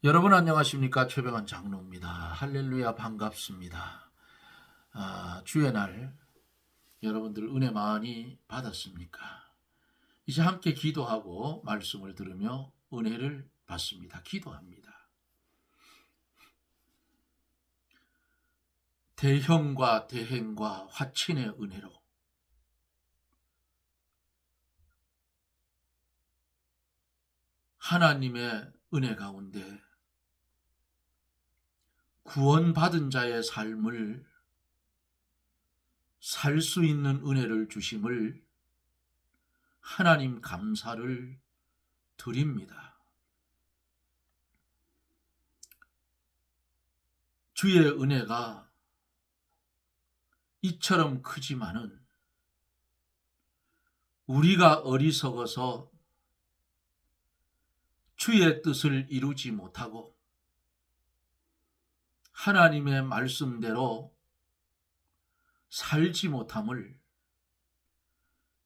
여러분 안녕하십니까? 최병환 장로입니다. 할렐루야 반갑습니다. 주의 날 여러분들 은혜 많이 받았습니까? 이제 함께 기도하고 말씀을 들으며 은혜를 받습니다. 기도합니다. 대형과 대행과 화친의 은혜로 하나님의 은혜 가운데 구원받은 자의 삶을 살 수 있는 은혜를 주심을 하나님 감사를 드립니다. 주의 은혜가 이처럼 크지만은 우리가 어리석어서 주의 뜻을 이루지 못하고 하나님의 말씀대로 살지 못함을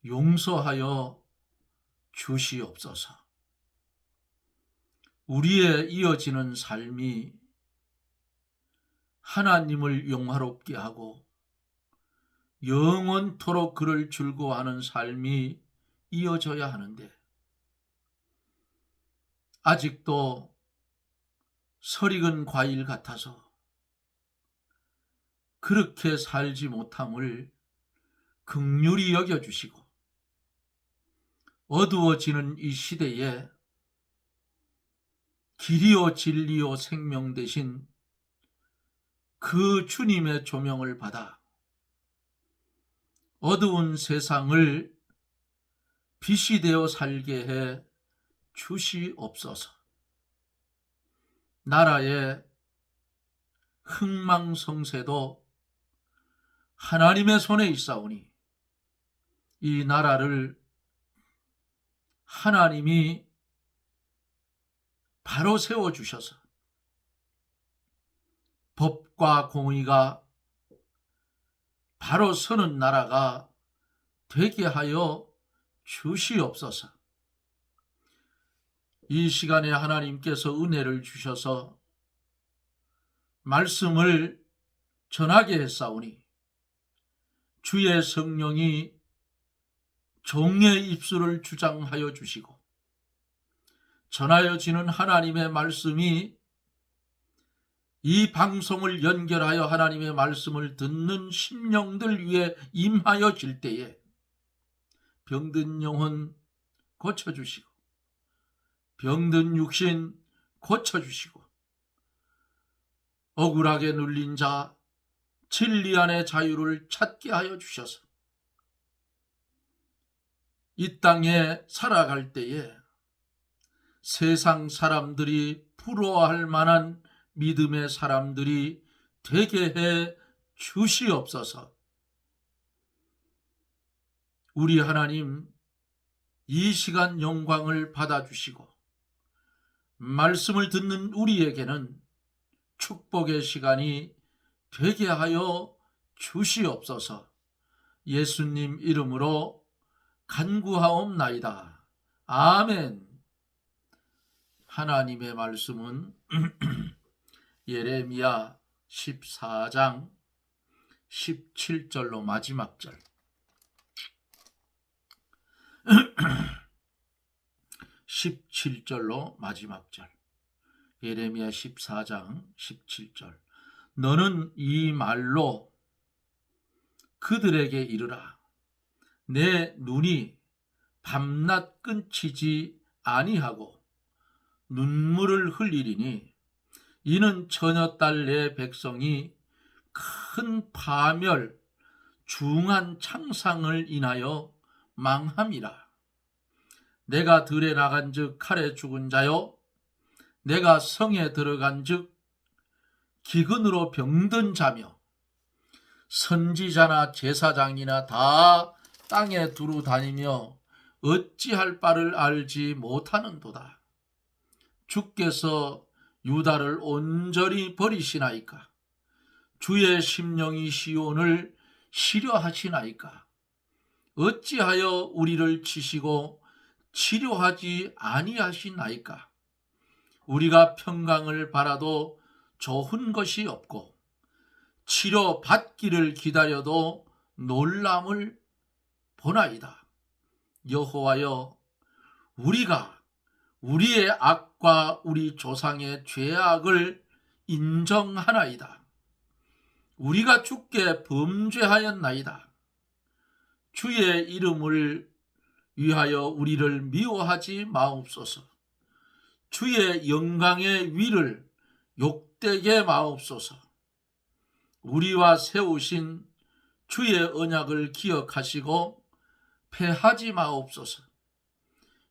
용서하여 주시옵소서. 우리의 이어지는 삶이 하나님을 영화롭게 하고 영원토록 그를 즐거워하는 삶이 이어져야 하는데 아직도 설익은 과일 같아서 그렇게 살지 못함을 긍휼히 여겨주시고 어두워지는 이 시대에 길이요 진리요 생명 되신 그 주님의 조명을 받아 어두운 세상을 빛이 되어 살게 해 주시옵소서. 나라의 흥망성쇠도 하나님의 손에 있사오니 이 나라를 하나님이 바로 세워주셔서 법과 공의가 바로 서는 나라가 되게 하여 주시옵소서. 이 시간에 하나님께서 은혜를 주셔서 말씀을 전하게 했사오니 주의 성령이 종의 입술을 주장하여 주시고 전하여지는 하나님의 말씀이 이 방송을 연결하여 하나님의 말씀을 듣는 심령들 위에 임하여질 때에 병든 영혼 고쳐주시고 병든 육신 고쳐주시고 억울하게 눌린 자 진리 안의 자유를 찾게 하여 주셔서 이 땅에 살아갈 때에 세상 사람들이 부러워할 만한 믿음의 사람들이 되게 해 주시옵소서. 우리 하나님 이 시간 영광을 받아주시고 말씀을 듣는 우리에게는 축복의 시간이 되게 하여 주시옵소서. 예수님 이름으로 간구하옵나이다. 아멘. 하나님의 말씀은 예레미야 14장 17절로 마지막 절 17절로 마지막 절 예레미야 14장 17절 너는 이 말로 그들에게 이르라. 내 눈이 밤낮 끊치지 아니하고 눈물을 흘리리니 이는 처녀딸 내 백성이 큰 파멸 중한 창상을 인하여 망함이라. 내가 들에 나간즉 칼에 죽은 자요 내가 성에 들어간즉 기근으로 병든 자며 선지자나 제사장이나 다 땅에 두루 다니며 어찌할 바를 알지 못하는도다. 주께서 유다를 온전히 버리시나이까? 주의 심령이 시온을 시려하시나이까? 어찌하여 우리를 치시고 치료하지 아니하시나이까? 우리가 평강을 바라도 좋은 것이 없고 치료받기를 기다려도 놀람을 보나이다. 여호와여, 우리가 우리의 악과 우리 조상의 죄악을 인정하나이다. 우리가 주께 범죄하였나이다. 주의 이름을 위하여 우리를 미워하지 마옵소서. 주의 영광의 위를 욕되게 마옵소서. 우리와 세우신 주의 언약을 기억하시고 패하지 마옵소서.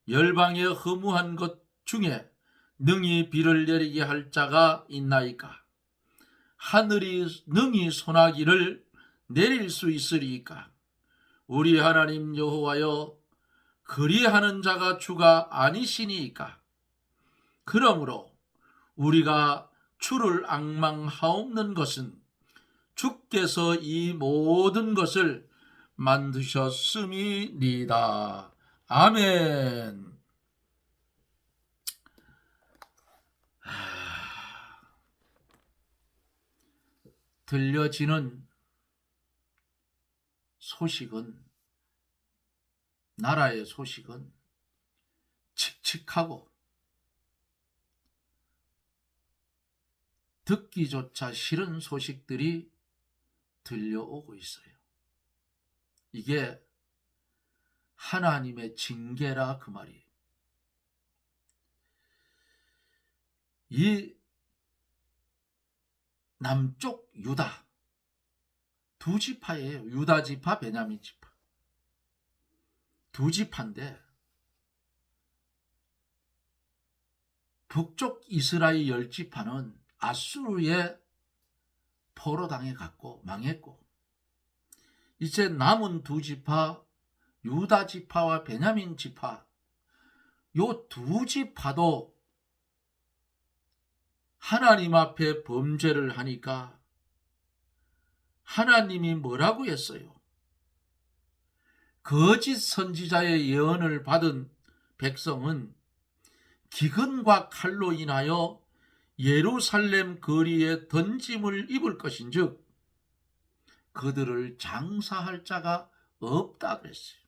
열방의 허무한 것 중에 능히 비를 내리게 할 자가 있나이까? 하늘이 능히 소나기를 내릴 수 있으리이까? 우리 하나님 여호와여, 그리하는 자가 주가 아니시니이까? 그러므로 우리가 주를 앙망하옵는 것은 주께서 이 모든 것을 만드셨음이니이다. 아멘. 들려지는 소식은, 나라의 소식은 칙칙하고 듣기조차 싫은 소식들이 들려오고 있어요. 이게 하나님의 징계라 그 말이에요. 이 남쪽 유다 두 지파예요. 유다 지파, 베냐민 지파 두 지파인데 북쪽 이스라엘 10지파는 아수르의 포로당해 갔고 망했고, 이제 남은 두 지파, 유다 지파와 베냐민 지파, 요 두 지파도 하나님 앞에 범죄를 하니까 하나님이 뭐라고 했어요? 거짓 선지자의 예언을 받은 백성은 기근과 칼로 인하여 예루살렘 거리에 던짐을 입을 것인즉 그들을 장사할 자가 없다 그랬어요.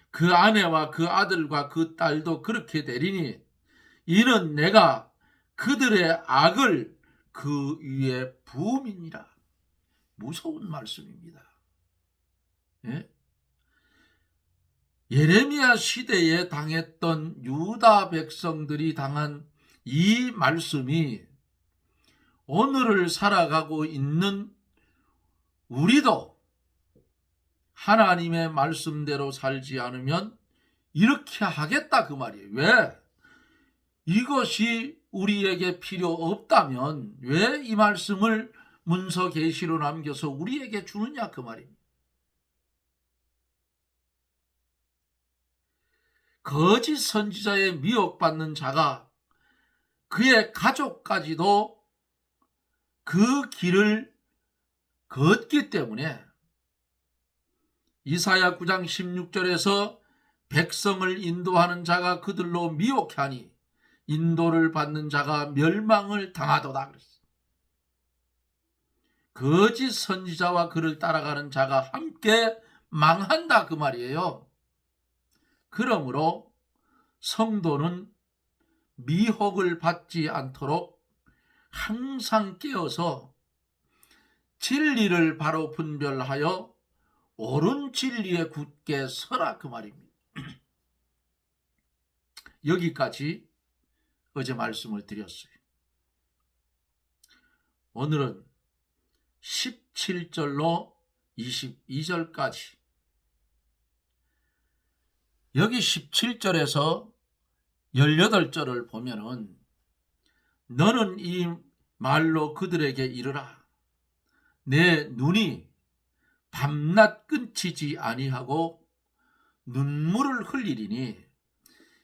그 아내와 그 아들과 그 딸도 그렇게 되리니 이는 내가 그들의 악을 그 위에 부음이니라. 무서운 말씀입니다. 예? 예레미야 시대에 당했던 유다 백성들이 당한 이 말씀이 오늘을 살아가고 있는 우리도 하나님의 말씀대로 살지 않으면 이렇게 하겠다 그 말이에요. 왜? 이것이 우리에게 필요 없다면 왜 이 말씀을 문서 계시로 남겨서 우리에게 주느냐 그 말입니다. 거짓 선지자의 미혹받는 자가 그의 가족까지도 그 길을 걷기 때문에 이사야 9장 16절에서 백성을 인도하는 자가 그들로 미혹해 하니 인도를 받는 자가 멸망을 당하도다 그랬어요. 거짓 선지자와 그를 따라가는 자가 함께 망한다 그 말이에요. 그러므로 성도는 미혹을 받지 않도록 항상 깨어서 진리를 바로 분별하여 옳은 진리에 굳게 서라 그 말입니다. 여기까지 어제 말씀을 드렸어요. 오늘은 17절로 22절까지, 여기 17절에서 18절을 보면은 너는 이 말로 그들에게 이르라. 내 눈이 밤낮 끊치지 아니하고 눈물을 흘리리니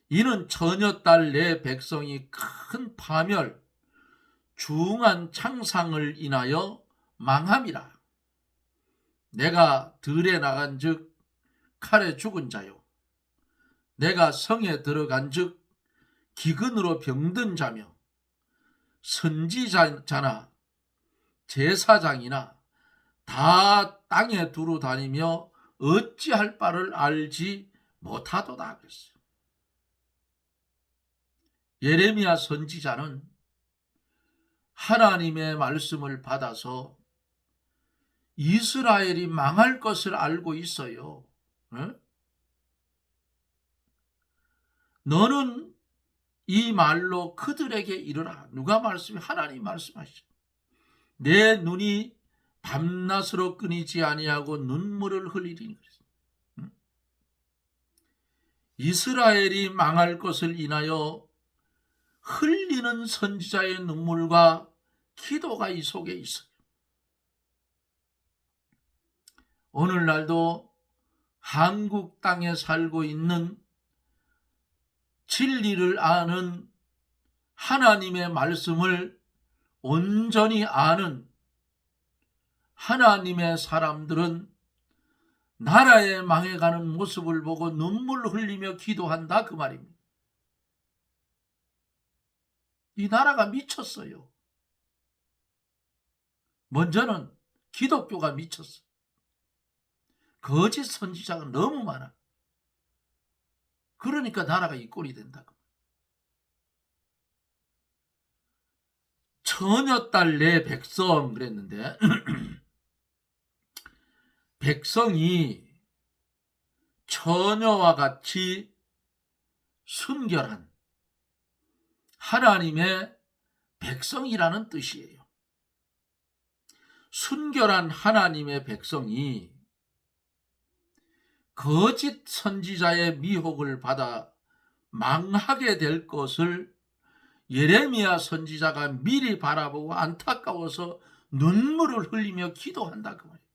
이는 처녀딸 내 백성이 큰 파멸 중한 창상을 인하여 망함이라. 내가 들에 나간즉 칼에 죽은 자요 내가 성에 들어간즉 기근으로 병든 자며 선지자나 제사장이나 다 땅에 두루 다니며 어찌할 바를 알지 못하도다 그랬어요. 예레미야 선지자는 하나님의 말씀을 받아서 이스라엘이 망할 것을 알고 있어요. 응? 너는 이 말로 그들에게 이르라. 누가 말씀해? 하나님 말씀하시죠. 내 눈이 밤낮으로 끊이지 아니하고 눈물을 흘리리니. 응? 이스라엘이 망할 것을 인하여 흘리는 선지자의 눈물과 기도가 이 속에 있어요. 오늘날도 한국 땅에 살고 있는 진리를 아는 하나님의 말씀을 온전히 아는 하나님의 사람들은 나라의 망해가는 모습을 보고 눈물 흘리며 기도한다 그 말입니다. 이 나라가 미쳤어요. 먼저는 기독교가 미쳤어. 거짓 선지자가 너무 많아. 그러니까 나라가 이 꼴이 된다. 처녀딸 내 백성 그랬는데 백성이 처녀와 같이 순결한 하나님의 백성이라는 뜻이에요. 순결한 하나님의 백성이 거짓 선지자의 미혹을 받아 망하게 될 것을 예레미야 선지자가 미리 바라보고 안타까워서 눈물을 흘리며 기도한다 그 말이에요.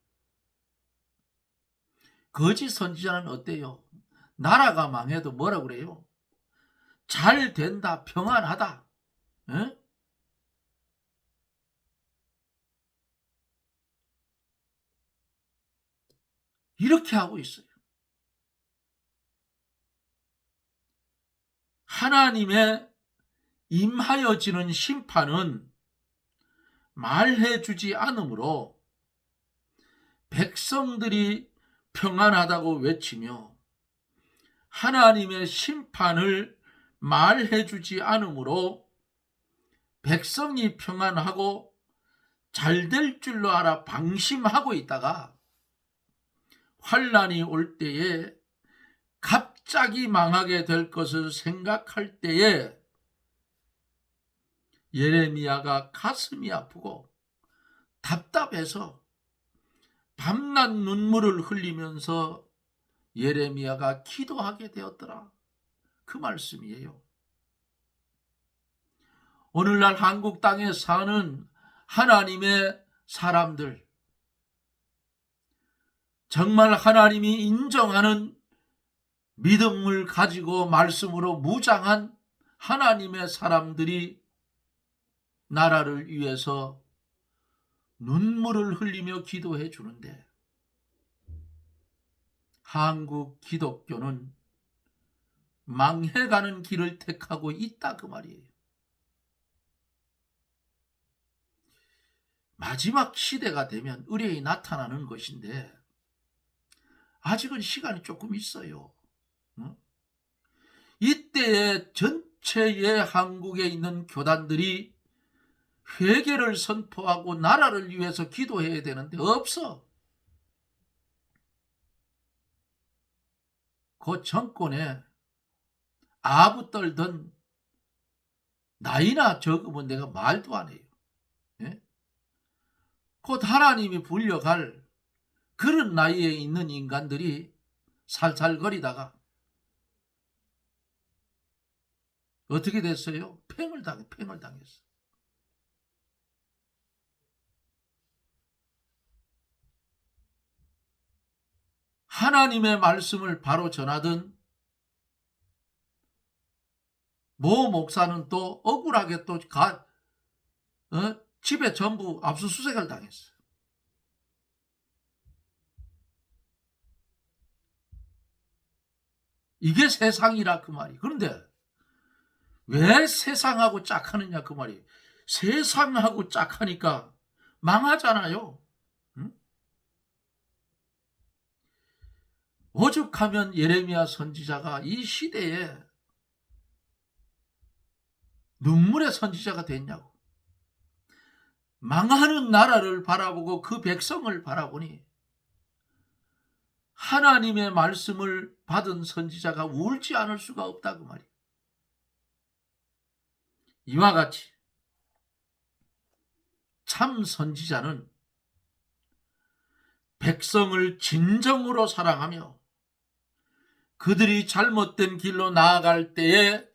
거짓 선지자는 어때요? 나라가 망해도 뭐라 그래요? 잘 된다, 평안하다. 에? 이렇게 하고 있어요. 하나님의 임하여지는 심판은 말해주지 않으므로 백성들이 평안하다고 외치며 하나님의 심판을 말해주지 않으므로 백성이 평안하고 잘 될 줄로 알아 방심하고 있다가 환난이 올 때에 갑자기 망하게 될 것을 생각할 때에 예레미야가 가슴이 아프고 답답해서 밤낮 눈물을 흘리면서 예레미야가 기도하게 되었더라. 그 말씀이에요. 오늘날 한국 땅에 사는 하나님의 사람들, 정말 하나님이 인정하는 믿음을 가지고 말씀으로 무장한 하나님의 사람들이 나라를 위해서 눈물을 흘리며 기도해 주는데 한국 기독교는 망해가는 길을 택하고 있다 그 말이에요. 마지막 시대가 되면 의뢰이 나타나는 것인데 아직은 시간이 조금 있어요. 이때에 전체의 한국에 있는 교단들이 회개를 선포하고 나라를 위해서 기도해야 되는데 없어. 그 정권에 아부 떨던 나이나 적으면 내가 말도 안 해요. 예? 곧 하나님이 불려갈 그런 나이에 있는 인간들이 살살거리다가 어떻게 됐어요? 팽을 당했어. 하나님의 말씀을 바로 전하던 모 목사는 또 억울하게 또 집에 전부 압수수색을 당했어요. 이게 세상이라 그 말이. 그런데 왜 세상하고 짝하느냐 그 말이에요. 세상하고 짝하니까 망하잖아요. 응? 오죽하면 예레미야 선지자가 이 시대에 눈물의 선지자가 됐냐고. 망하는 나라를 바라보고 그 백성을 바라보니 하나님의 말씀을 받은 선지자가 울지 않을 수가 없다 그 말이에요. 이와 같이 참 선지자는 백성을 진정으로 사랑하며 그들이 잘못된 길로 나아갈 때에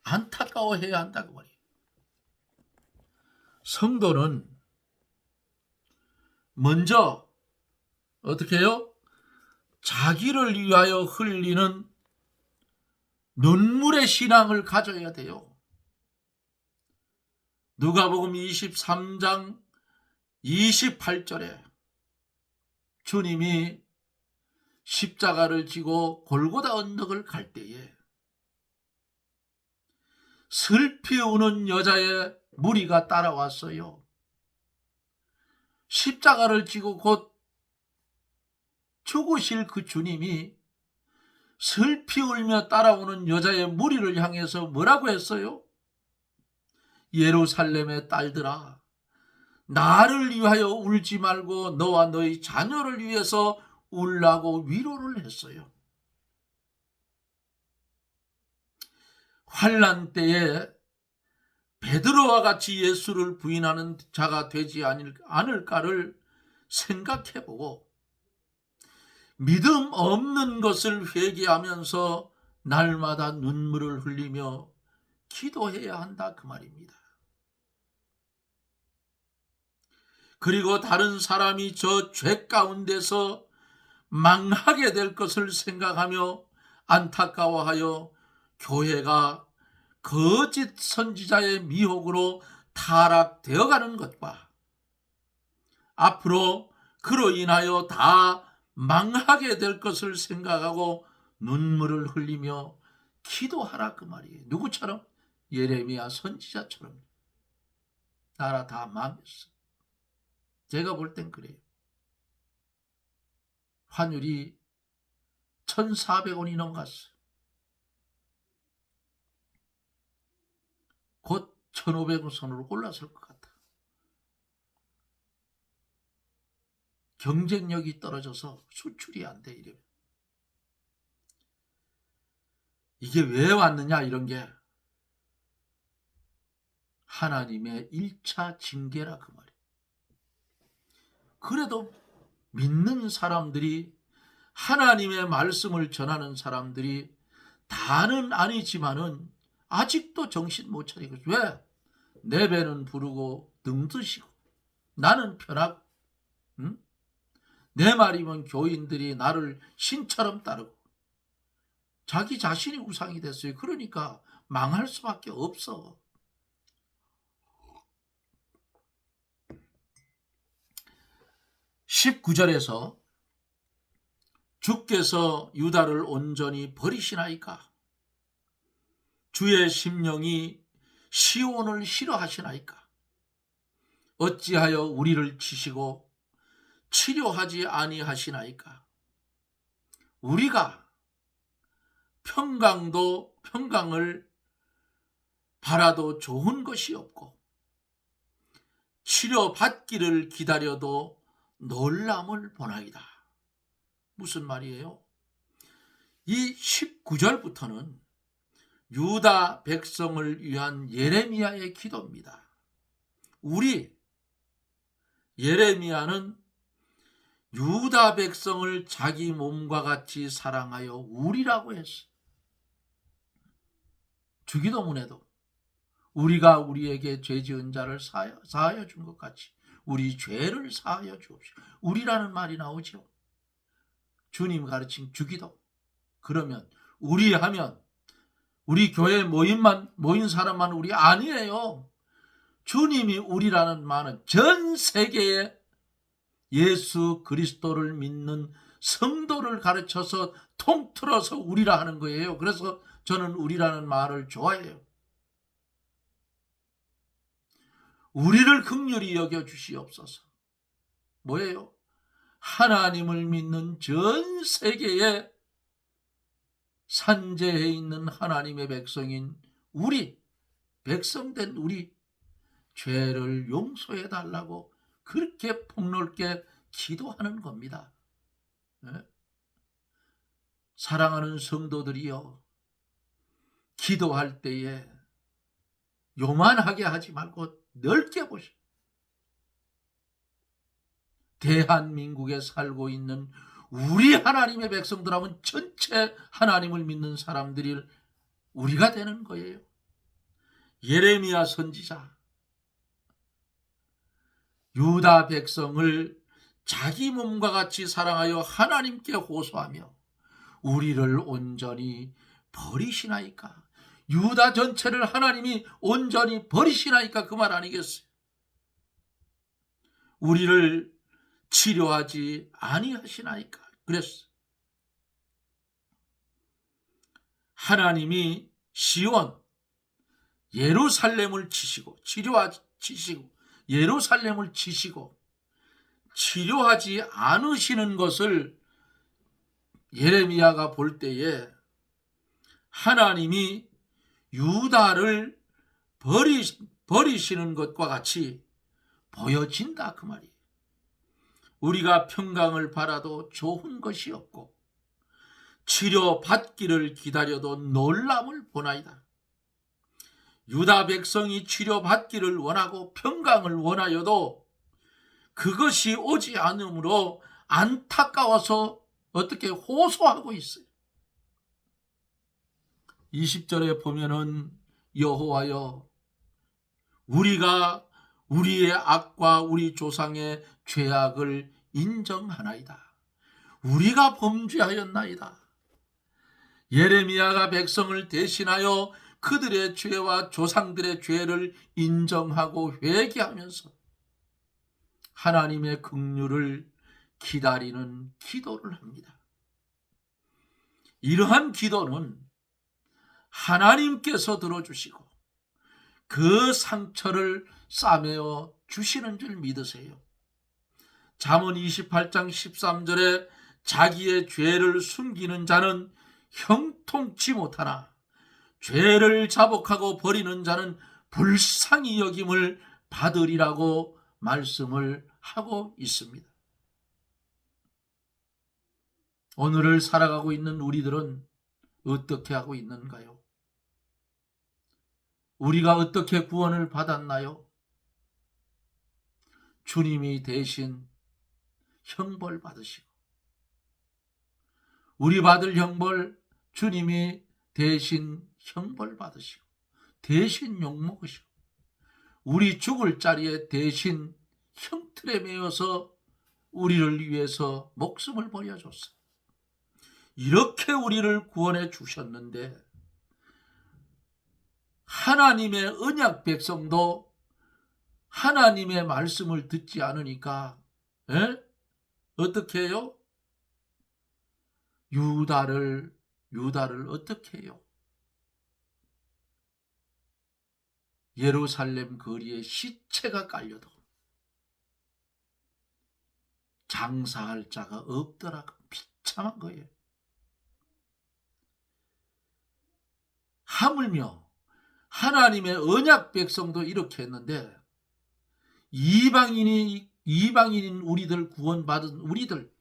안타까워해야 한다 그 말이에요. 성도는 먼저 어떻게 해요? 자기를 위하여 흘리는 눈물의 신앙을 가져야 돼요. 누가복음 23장 28절에 주님이 십자가를 지고 골고다 언덕을 갈 때에 슬피 우는 여자의 무리가 따라왔어요. 십자가를 지고 곧 죽으실 그 주님이 슬피 울며 따라오는 여자의 무리를 향해서 뭐라고 했어요? 예루살렘의 딸들아, 나를 위하여 울지 말고 너와 너희 자녀를 위해서 울라고 위로를 했어요. 환난 때에 베드로와 같이 예수를 부인하는 자가 되지 않을까를 생각해보고 믿음 없는 것을 회개하면서 날마다 눈물을 흘리며 기도해야 한다 그 말입니다. 그리고 다른 사람이 저 죄 가운데서 망하게 될 것을 생각하며 안타까워하여 교회가 거짓 선지자의 미혹으로 타락되어가는 것과 앞으로 그로 인하여 다 망하게 될 것을 생각하고 눈물을 흘리며 기도하라 그 말이에요. 누구처럼? 예레미야 선지자처럼. 나라 다 망했어. 제가 볼 땐 그래요. 환율이 1,400원이 넘어갔어. 곧 1,500원 선으로 올라설 것 같아. 경쟁력이 떨어져서 수출이 안 돼 이러면. 이게 왜 왔느냐 이런 게 하나님의 1차 징계라 그 말이에요. 그래도 믿는 사람들이 하나님의 말씀을 전하는 사람들이 다는 아니지만은 아직도 정신 못 차리고 왜? 내 배는 부르고 등 드시고 나는 편하고 응? 내 말이면 교인들이 나를 신처럼 따르고 자기 자신이 우상이 됐어요. 그러니까 망할 수밖에 없어. 19절에서 주께서 유다를 온전히 버리시나이까? 주의 심령이 시온을 싫어하시나이까? 어찌하여 우리를 치시고 치료하지 아니하시나이까? 우리가 평강을 바라도 좋은 것이 없고 치료받기를 기다려도 놀람을 보나이다. 무슨 말이에요? 이 19절부터는 유다 백성을 위한 예레미야의 기도입니다. 예레미야는 유다 백성을 자기 몸과 같이 사랑하여 우리라고 했어. 주기도문에도 우리가 우리에게 죄 지은 자를 사하여 준 것 같이 우리 죄를 사하여 주옵시오. 우리라는 말이 나오죠. 주님 가르친 주기도. 그러면 우리 하면 우리 교회 모인 사람만 우리 아니에요. 주님이 우리라는 말은 전 세계에 예수 그리스도를 믿는 성도를 가르쳐서 통틀어서 우리라 하는 거예요. 그래서 저는 우리라는 말을 좋아해요. 우리를 긍휼히 여겨 주시옵소서. 뭐예요? 하나님을 믿는 전 세계에 산재해 있는 하나님의 백성인 우리, 백성된 우리 죄를 용서해 달라고 그렇게 폭넓게 기도하는 겁니다. 네? 사랑하는 성도들이여, 기도할 때에 요만하게 하지 말고 넓게 보시오. 대한민국에 살고 있는 우리 하나님의 백성들하면 전체 하나님을 믿는 사람들이 우리가 되는 거예요. 예레미야 선지자, 유다 백성을 자기 몸과 같이 사랑하여 하나님께 호소하며 우리를 온전히 버리시나이까? 유다 전체를 하나님이 온전히 버리시나이까? 그 말 아니겠어요? 우리를 치료하지 아니하시나이까? 그랬어. 하나님이 시온 예루살렘을 치시고 예루살렘을 치시고 치료하지 않으시는 것을 예레미야가 볼 때에 하나님이 유다를 버리시는 것과 같이 보여진다, 그 말이에요. 우리가 평강을 바라도 좋은 것이 없고 치료받기를 기다려도 놀람을 보나이다. 유다 백성이 치료받기를 원하고 평강을 원하여도 그것이 오지 않으므로 안타까워서 어떻게 호소하고 있어요. 20절에 보면은 여호와여, 우리가 우리의 악과 우리 조상의 죄악을 인정하나이다. 우리가 범죄하였나이다. 예레미야가 백성을 대신하여 그들의 죄와 조상들의 죄를 인정하고 회개하면서 하나님의 긍휼을 기다리는 기도를 합니다. 이러한 기도는 하나님께서 들어주시고 그 상처를 싸매어 주시는 줄 믿으세요. 잠언 28장 13절에 자기의 죄를 숨기는 자는 형통치 못하나 죄를 자복하고 버리는 자는 불쌍히 여김을 받으리라고 말씀을 하고 있습니다. 오늘을 살아가고 있는 우리들은 어떻게 하고 있는가요? 우리가 어떻게 구원을 받았나요? 주님이 대신 형벌 받으시고 우리 받을 형벌 주님이 대신 형벌 받으시고 대신 욕먹으시고 우리 죽을 자리에 대신 형틀에 매여서 우리를 위해서 목숨을 버려줬어요. 이렇게 우리를 구원해 주셨는데 하나님의 언약 백성도 하나님의 말씀을 듣지 않으니까 어떻게 해요? 유다를 어떻게 해요? 예루살렘 거리에 시체가 깔려도 장사할 자가 없더라고. 비참한 거예요. 하물며 하나님의 언약 백성도 이렇게 했는데 이방인인 우리들, 구원받은 우리들,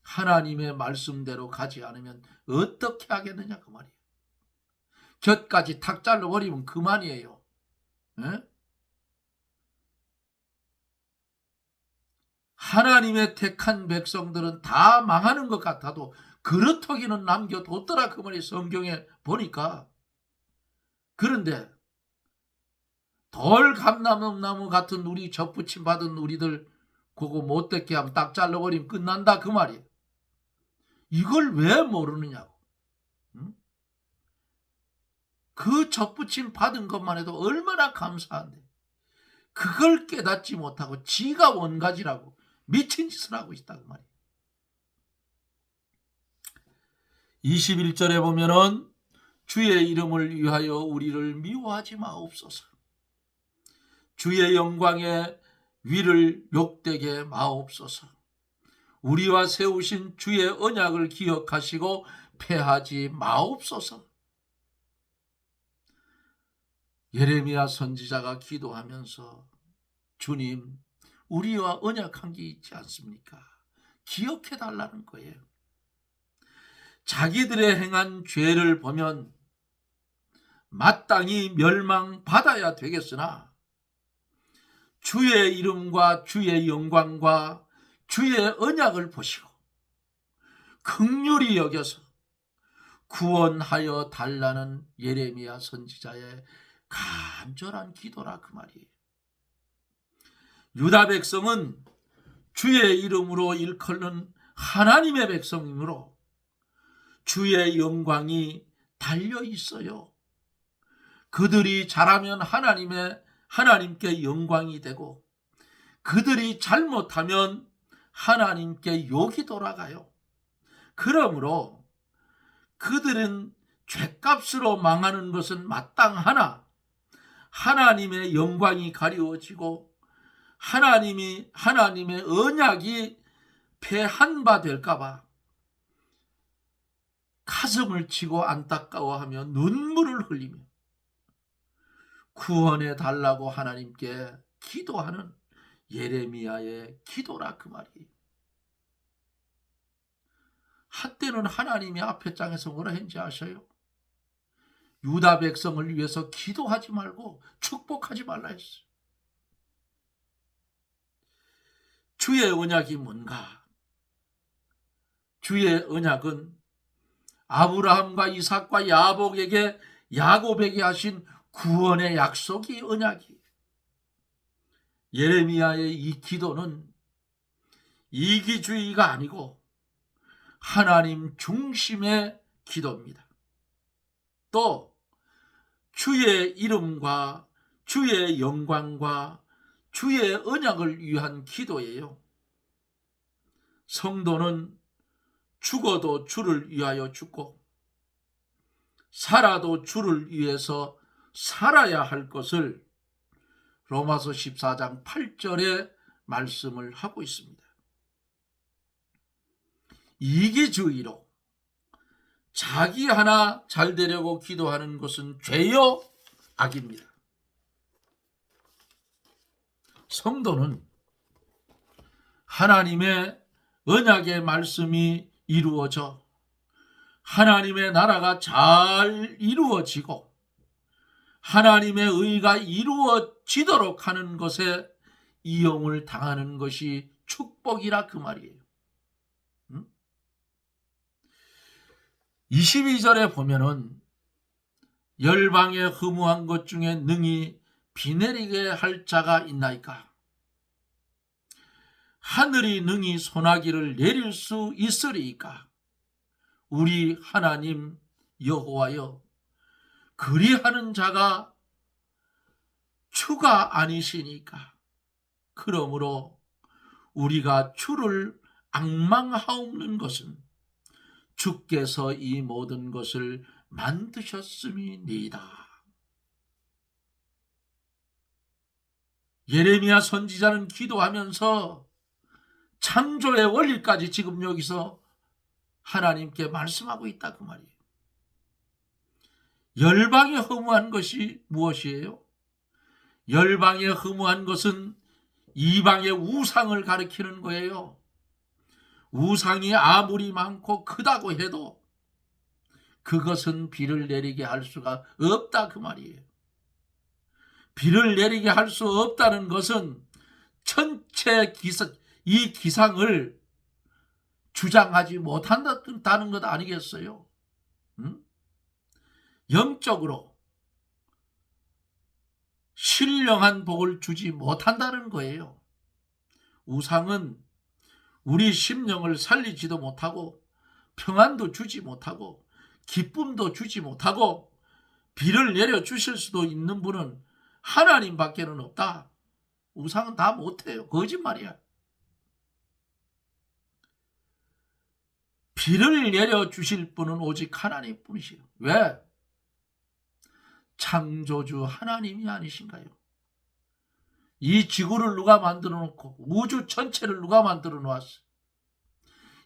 하나님의 말씀대로 가지 않으면 어떻게 하겠느냐 그 말이에요. 곁까지 탁 잘라버리면 그만이에요. 하나님의 택한 백성들은 다 망하는 것 같아도 그렇다기는 남겨뒀더라 그 말이 성경에 보니까. 그런데 돌감나무 같은 우리 접붙임 받은 우리들 그거 못되게 하면 딱 잘라버리면 끝난다 그 말이에요. 이걸 왜 모르느냐고. 그 접붙임 받은 것만 해도 얼마나 감사한데 그걸 깨닫지 못하고 지가 원가지라고 미친 짓을 하고 있다고 말이에요. 21절에 보면은 주의 이름을 위하여 우리를 미워하지 마옵소서. 주의 영광에 위를 욕되게 마옵소서. 우리와 세우신 주의 언약을 기억하시고 패하지 마옵소서. 예레미야 선지자가 기도하면서 주님, 우리와 언약한 게 있지 않습니까? 기억해 달라는 거예요. 자기들의 행한 죄를 보면 마땅히 멸망받아야 되겠으나 주의 이름과 주의 영광과 주의 언약을 보시고 긍휼히 여겨서 구원하여 달라는 예레미야 선지자의 간절한 기도라 그 말이에요. 유다 백성은 주의 이름으로 일컫는 하나님의 백성이므로 주의 영광이 달려 있어요. 그들이 잘하면 하나님께 영광이 되고 그들이 잘못하면 하나님께 욕이 돌아가요. 그러므로 그들은 죗값으로 망하는 것은 마땅하나 하나님의 영광이 가리워지고 하나님의 언약이 패한 바 될까봐 가슴을 치고 안타까워하며 눈물을 흘리며 구원해 달라고 하나님께 기도하는 예레미야의 기도라 그 말이에요. 한때는 하나님이 앞에 장에서 뭐라 했는지 아셔요? 유다 백성을 위해서 기도하지 말고 축복하지 말라 했어요. 주의 언약이 뭔가? 주의 언약은 아브라함과 이삭과 야곱에게 하신 구원의 약속이 언약이에요. 예레미야의 이 기도는 이기주의가 아니고 하나님 중심의 기도입니다. 또 주의 이름과 주의 영광과 주의 언약을 위한 기도예요. 성도는 죽어도 주를 위하여 죽고 살아도 주를 위해서 살아야 할 것을 로마서 14장 8절에 말씀을 하고 있습니다. 이기주의로 자기 하나 잘 되려고 기도하는 것은 죄요 악입니다. 성도는 하나님의 언약의 말씀이 이루어져 하나님의 나라가 잘 이루어지고 하나님의 의가 이루어지도록 하는 것에 이용을 당하는 것이 축복이라 그 말이에요. 22절에 보면은 열방에 허무한 것 중에 능히 비 내리게 할 자가 있나이까? 하늘이 능히 소나기를 내릴 수 있으리이까? 우리 하나님 여호와여, 그리하는 자가 주가 아니시니까. 그러므로 우리가 주를 앙망하옵는 것은 주께서 이 모든 것을 만드셨음이니이다. 예레미야 선지자는 기도하면서 창조의 원리까지 지금 여기서 하나님께 말씀하고 있다 그 말이에요. 열방에 허무한 것이 무엇이에요? 열방에 허무한 것은 이방의 우상을 가리키는 거예요. 우상이 아무리 많고 크다고 해도 그것은 비를 내리게 할 수가 없다 그 말이에요. 비를 내리게 할 수 없다는 것은 전체 이 기상을 주장하지 못한다는 것 아니겠어요? 영적으로 신령한 복을 주지 못한다는 거예요. 우상은 우리 심령을 살리지도 못하고 평안도 주지 못하고 기쁨도 주지 못하고 비를 내려주실 수도 있는 분은 하나님밖에는 없다. 우상은 다 못해요. 거짓말이야. 비를 내려주실 분은 오직 하나님뿐이시요. 왜? 창조주 하나님이 아니신가요? 이 지구를 누가 만들어 놓고 우주 전체를 누가 만들어 놓았어?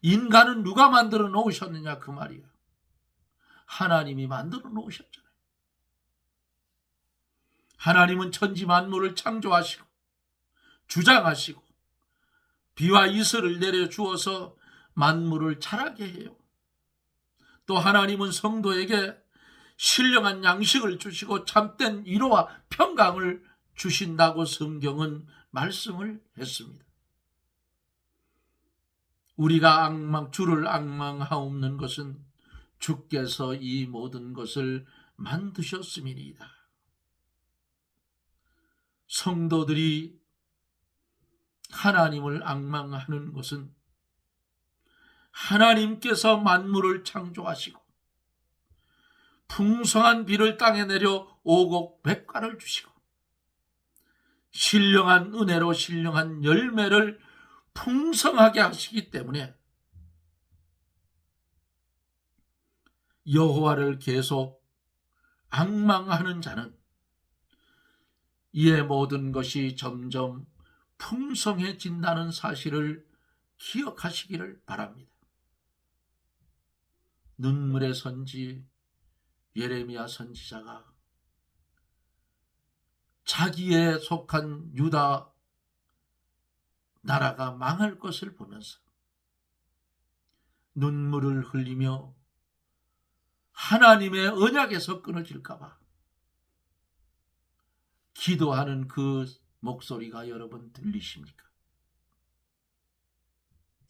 인간은 누가 만들어 놓으셨느냐 그 말이야. 하나님이 만들어 놓으셨잖아요. 하나님은 천지 만물을 창조하시고 주장하시고 비와 이슬을 내려주어서 만물을 자라게 해요. 또 하나님은 성도에게 신령한 양식을 주시고 참된 위로와 평강을 주신다고 성경은 말씀을 했습니다. 우리가 주를 앙망하옵는 것은 주께서 이 모든 것을 만드셨음이니이다. 성도들이 하나님을 앙망하는 것은 하나님께서 만물을 창조하시고 풍성한 비를 땅에 내려 오곡백과를 주시고 신령한 은혜로 신령한 열매를 풍성하게 하시기 때문에 여호와를 계속 앙망하는 자는 이의 모든 것이 점점 풍성해진다는 사실을 기억하시기를 바랍니다. 눈물의 선지 예레미야 선지자가 자기에 속한 유다 나라가 망할 것을 보면서 눈물을 흘리며 하나님의 언약에서 끊어질까 봐 기도하는 그 목소리가 여러분 들리십니까?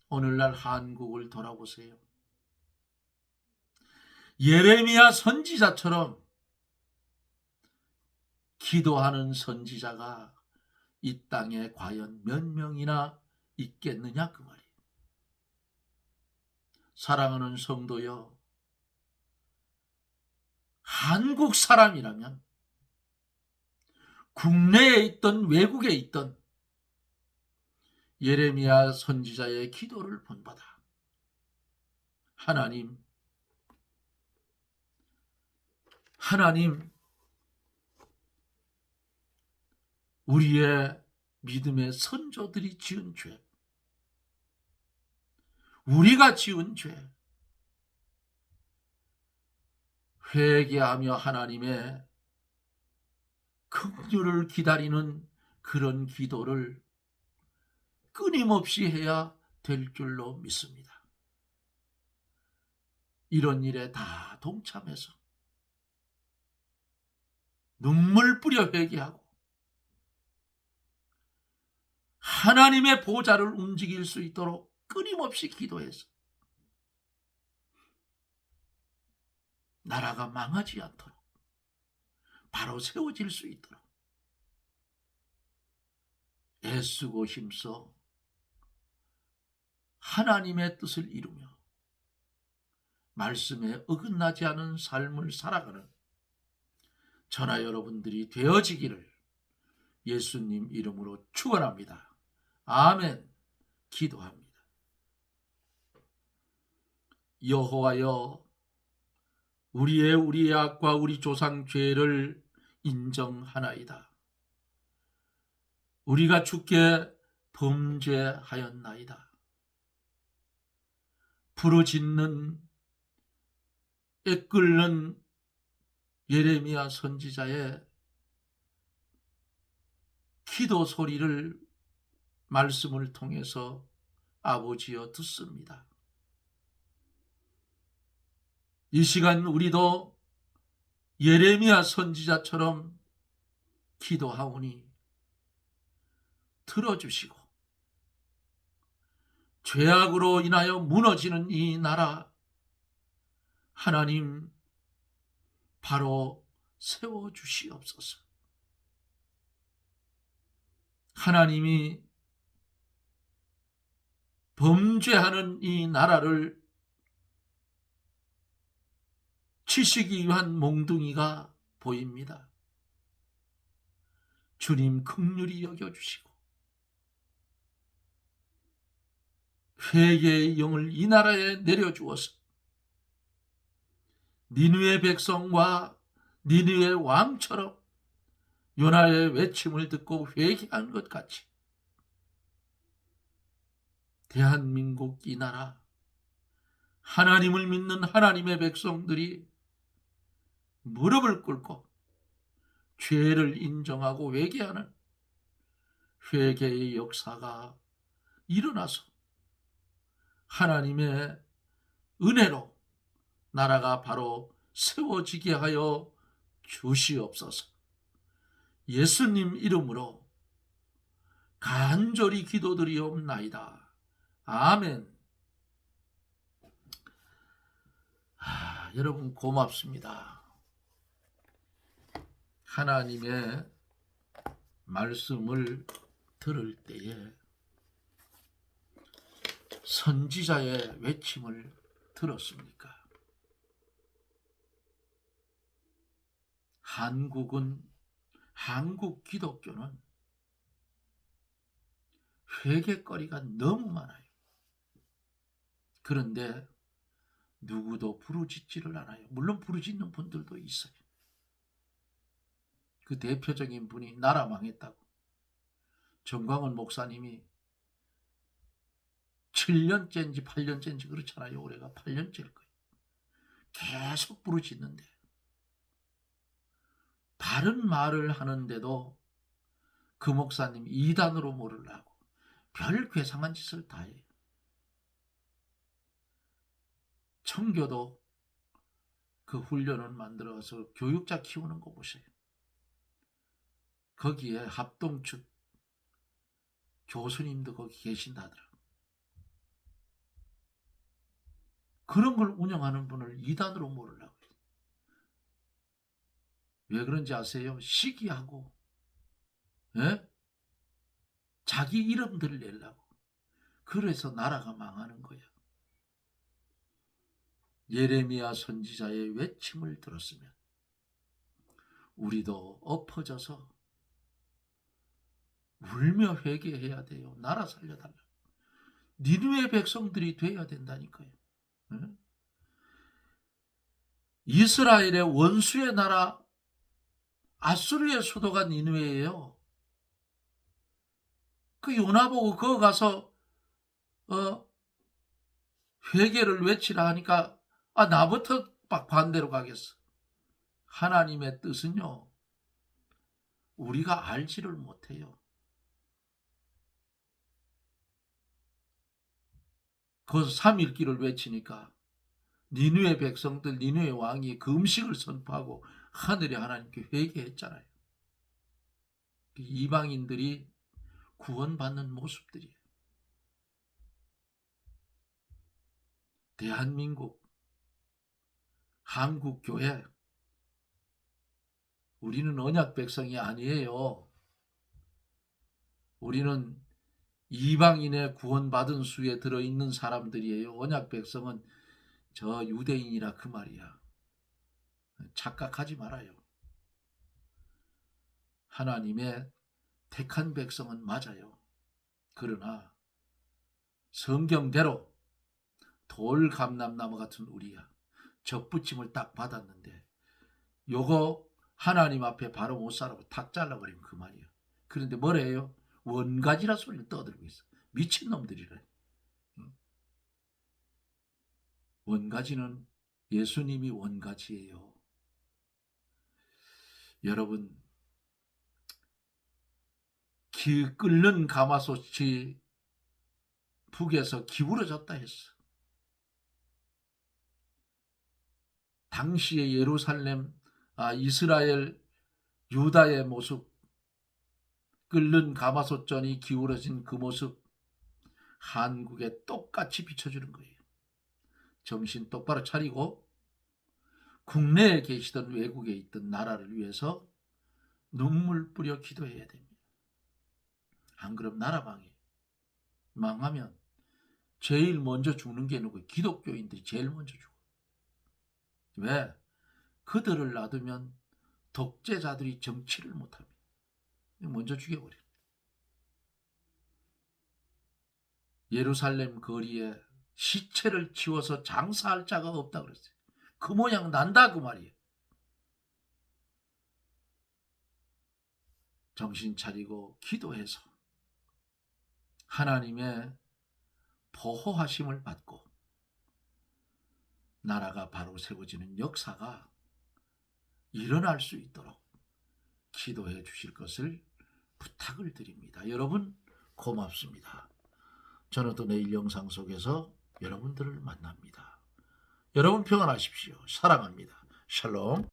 오늘날 한국을 돌아보세요. 예레미야 선지자처럼 기도하는 선지자가 이 땅에 과연 몇 명이나 있겠느냐 그 말이에요. 사랑하는 성도여, 한국 사람이라면 국내에 있던 외국에 있던 예레미야 선지자의 기도를 본받아 하나님 우리의 믿음의 선조들이 지은 죄, 우리가 지은 죄, 회개하며 하나님의 긍휼을 기다리는 그런 기도를 끊임없이 해야 될 줄로 믿습니다. 이런 일에 다 동참해서 눈물 뿌려 회개하고 하나님의 보좌를 움직일 수 있도록 끊임없이 기도해서 나라가 망하지 않도록 바로 세워질 수 있도록 애쓰고 힘써 하나님의 뜻을 이루며 말씀에 어긋나지 않은 삶을 살아가는 저나 여러분들이 되어지기를 예수님 이름으로 축원합니다. 아멘. 기도합니다. 여호와여, 우리의 악과 우리 조상 죄를 인정하나이다. 우리가 주께 범죄하였나이다. 부르짖는 애끓는 예레미야 선지자의 기도 소리를 말씀을 통해서 아버지여 듣습니다. 이 시간 우리도 예레미야 선지자처럼 기도하오니 들어주시고 죄악으로 인하여 무너지는 이 나라 하나님 바로 세워주시옵소서. 하나님이 범죄하는 이 나라를 치시기 위한 몽둥이가 보입니다. 주님 긍휼히 여겨주시고 회개의 영을 이 나라에 내려주어서 니느웨 백성과 니느웨 왕처럼 요나의 외침을 듣고 회개한 것 같이 대한민국 이 나라 하나님을 믿는 하나님의 백성들이 무릎을 꿇고 죄를 인정하고 회개하는 회개의 역사가 일어나서 하나님의 은혜로 나라가 바로 세워지게 하여 주시옵소서. 예수님 이름으로 간절히 기도드리옵나이다. 아멘. 여러분 고맙습니다. 하나님의 말씀을 들을 때에 선지자의 외침을 들었습니까? 한국 기독교는 회개거리가 너무 많아요. 그런데 누구도 부르짖지를 않아요. 물론 부르짖는 분들도 있어요. 그 대표적인 분이 나라 망했다고 정광훈 목사님이 7년째인지 8년째인지 그렇잖아요. 올해가 8년째일 거예요. 계속 부르짖는데 바른 말을 하는데도 그 목사님 이단으로 모르려고 별 괴상한 짓을 다 해요. 청교도 그 훈련을 만들어서 교육자 키우는 거 보세요. 거기에 합동측 교수님도 거기 계신다더라. 그런 걸 운영하는 분을 이단으로 모르려고 해요. 왜 그런지 아세요? 시기하고 자기 이름들을 내려고. 그래서 나라가 망하는 거야. 예레미야 선지자의 외침을 들었으면 우리도 엎어져서 울며 회개해야 돼요. 나라 살려달라. 니느웨 백성들이 돼야 된다니까요. 이스라엘의 원수의 나라 아수르의 수도가 니느웨예요. 그 요나 보고 거기 가서 회개를 외치라 하니까 나부터 막 반대로 가겠어. 하나님의 뜻은요 우리가 알지를 못해요. 거기서 3일기를 외치니까 니느웨 백성들, 니느웨 왕이 그 음식을 선포하고 하늘의 하나님께 회개했잖아요. 이방인들이 구원받는 모습들이에요. 대한민국, 한국교회, 우리는 언약 백성이 아니에요. 우리는 이방인의 구원받은 수에 들어있는 사람들이에요. 언약 백성은 저 유대인이라 그 말이야. 착각하지 말아요. 하나님의 택한 백성은 맞아요. 그러나 성경대로 돌감람나무 같은 우리야. 접붙임을 딱 받았는데 요거 하나님 앞에 바로 못 살아고 탁 잘라버리면 그 말이야. 그런데 뭐래요? 원가지라 소리를 떠들고 있어. 미친놈들이래. 원가지는 예수님이 원가지예요. 여러분 끓는 가마솥이 북에서 기울어졌다 했어. 당시의 예루살렘, 이스라엘, 유다의 모습, 끓는 가마솥전이 기울어진 그 모습 한국에 똑같이 비춰주는 거예요. 정신 똑바로 차리고 국내에 계시던 외국에 있던 나라를 위해서 눈물 뿌려 기도해야 됩니다. 안 그럼 나라 망해. 망하면 제일 먼저 죽는 게 누구예요? 기독교인들이 제일 먼저 죽어. 왜? 그들을 놔두면 독재자들이 정치를 못합니다. 먼저 죽여버려. 예루살렘 거리에 시체를 치워서 장사할 자가 없다 그랬어요. 그 모양 난다 그 말이에요. 정신 차리고 기도해서 하나님의 보호하심을 받고 나라가 바로 세워지는 역사가 일어날 수 있도록 기도해 주실 것을 부탁을 드립니다. 여러분 고맙습니다. 저는 또 내일 영상 속에서 여러분들을 만납니다. 여러분 평안하십시오. 사랑합니다. 샬롬.